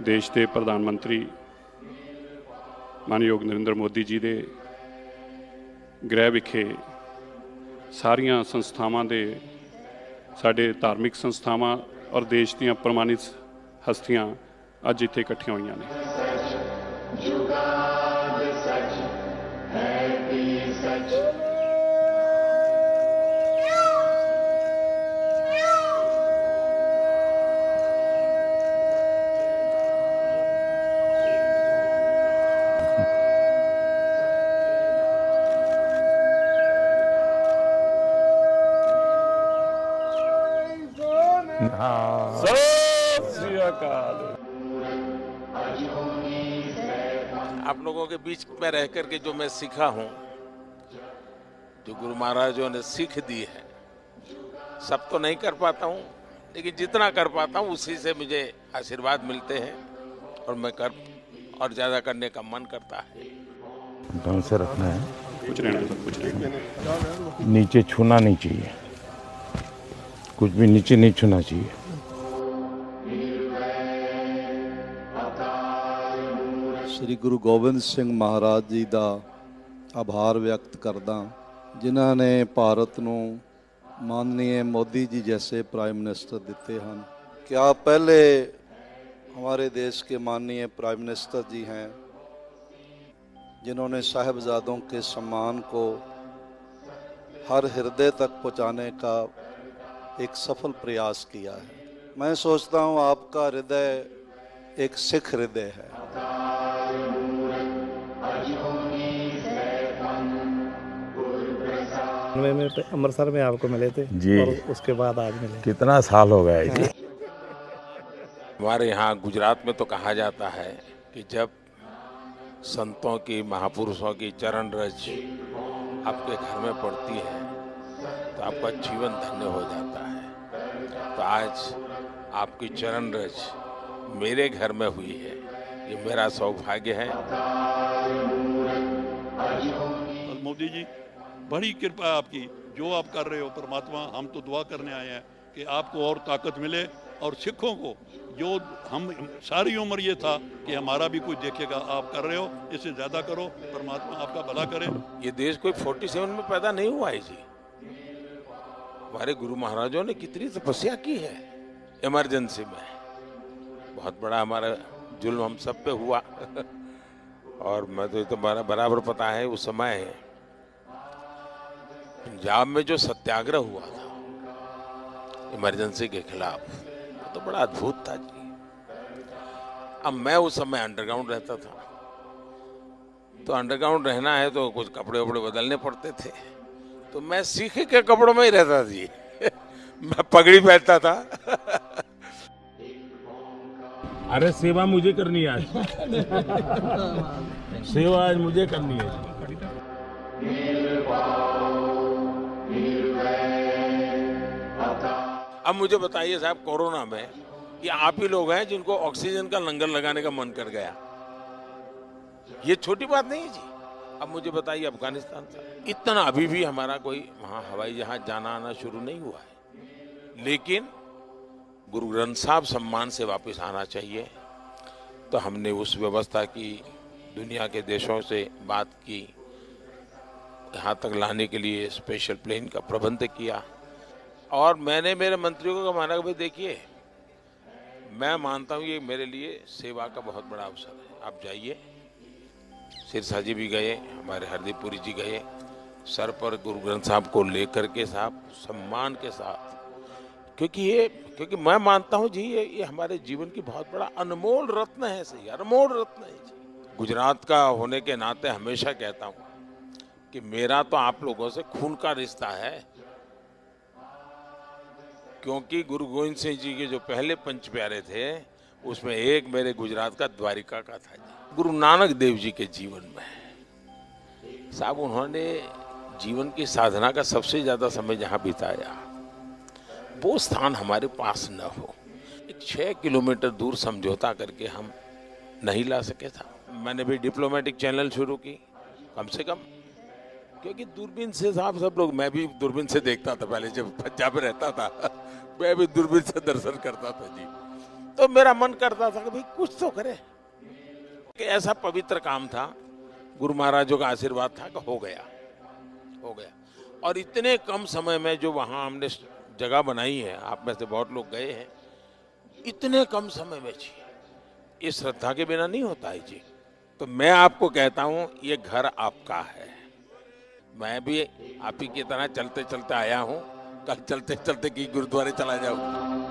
देश के प्रधानमंत्री मानयोग नरेंद्र मोदी जी के गृह विखे सारिया संस्थावां दे साडे धार्मिक संस्थावां और देश दीयां प्रमाणित हस्तियां अज इत्थे इकट्ठियां होईयां ने। आप लोगों के बीच में रह करके जो मैं सीखा हूं, जो गुरु महाराजों ने सीख दी है, सब तो नहीं कर पाता हूं, लेकिन जितना कर पाता हूं उसी से मुझे आशीर्वाद मिलते हैं और मैं और ज्यादा करने का मन करता है। ढंग से रखना है, कुछ नहीं, नीचे छूना नहीं चाहिए, कुछ भी नीचे नहीं छूना चाहिए। श्री गुरु गोबिंद सिंह महाराज जी का आभार व्यक्त करदा, जिन्हों ने भारत नूं माननीय मोदी जी जैसे प्राइम मिनिस्टर दिते हैं। क्या पहले हमारे देश के माननीय प्राइम मिनिस्टर जी हैं जिन्होंने साहिबजादों के सम्मान को हर हृदय तक पहुंचाने का एक सफल प्रयास किया है। मैं सोचता हूं आपका हृदय एक सिख हृदय है। में अमृतसर में आपको मिले थे जी, और उसके बाद आज मिले। कितना साल हो गया जी। हमारे यहाँ गुजरात में तो कहा जाता है कि जब संतों की, महापुरुषों की चरण रज आपके घर में पड़ती है तो आपका जीवन धन्य हो जाता है। तो आज आपकी चरण रज मेरे घर में हुई है, ये मेरा सौभाग्य है। मोदी जी, बड़ी कृपा है आपकी, जो आप कर रहे हो परमात्मा, हम तो दुआ करने आए हैं कि आपको और ताकत मिले और सिखों को, जो हम सारी उम्र ये था कि हमारा भी कोई देखेगा, आप कर रहे हो, इससे ज्यादा करो, परमात्मा आपका भला करे। ये देश कोई 47 में पैदा नहीं हुआ है जी। हमारे गुरु महाराजों ने कितनी तपस्या की है इमरजेंसी में। बहुत बड़ा हमारा जुल्म हम सब पे हुआ और मैं तो बराबर पता है उस समय पंजाब में जो सत्याग्रह हुआ था इमरजेंसी के खिलाफ, तो बड़ा अद्भुत था जी। अब मैं उस समय अंडरग्राउंड रहता था, तो अंडरग्राउंड रहना है तो कुछ कपड़े वपड़े बदलने पड़ते थे, तो मैं सीखे के कपड़ों में ही रहता जी मैं पगड़ी पहनता था अरे सेवा मुझे करनी है आज सेवा आज मुझे करनी है। अब मुझे बताइए साहब, कोरोना में ये आप ही लोग हैं जिनको ऑक्सीजन का लंगर लगाने का मन कर गया। ये छोटी बात नहीं है जी। अब मुझे बताइए, अफगानिस्तान था, इतना अभी भी हमारा कोई वहां हवाई जहाज जाना आना शुरू नहीं हुआ है, लेकिन गुरु ग्रंथ साहब सम्मान से वापस आना चाहिए। तो हमने उस व्यवस्था की, दुनिया के देशों से बात की, यहाँ तक लाने के लिए स्पेशल प्लेन का प्रबंध किया। और मैंने मेरे मंत्रियों को माना कि भाई देखिए, मैं मानता हूँ ये मेरे लिए सेवा का बहुत बड़ा अवसर है, आप जाइए। सिरसा जी भी गए, हमारे हरदीप पुरी जी गए, सर पर गुरु ग्रंथ साहब को लेकर के साहब सम्मान के साथ, क्योंकि मैं मानता हूँ जी ये हमारे जीवन की बहुत बड़ा अनमोल रत्न है। सही, अनमोल रत्न है जी। गुजरात का होने के नाते हमेशा कहता हूँ कि मेरा तो आप लोगों से खून का रिश्ता है, क्योंकि गुरु गोविंद सिंह जी के जो पहले पंच प्यारे थे उसमें एक मेरे गुजरात का द्वारिका का था जी। गुरु नानक देव जी के जीवन में साहब, उन्होंने जीवन की साधना का सबसे ज्यादा समय जहां बिताया, वो स्थान हमारे पास न हो। 6 किलोमीटर दूर समझौता करके हम नहीं ला सके था। मैंने भी डिप्लोमेटिक चैनल शुरू की, कम से कम, क्योंकि दूरबीन से साहब सब लोग, मैं भी दूरबीन से देखता था पहले जब पंजाब में रहता था मैं भी दूरबीन से दर्शन करता था जी। तो मेरा मन करता था कि भाई कुछ तो करे, कि ऐसा पवित्र काम था, गुरु महाराजों का आशीर्वाद था कि हो गया। और इतने कम समय में जो वहाँ हमने जगह बनाई है, आप में से बहुत लोग गए हैं, इतने कम समय में जी, ये श्रद्धा के बिना नहीं होता है जी। तो मैं आपको कहता हूँ ये घर आपका है। मैं भी आप ही की तरह चलते चलते आया हूँ, कल चलते चलते की गुरुद्वारे चला जाऊँ।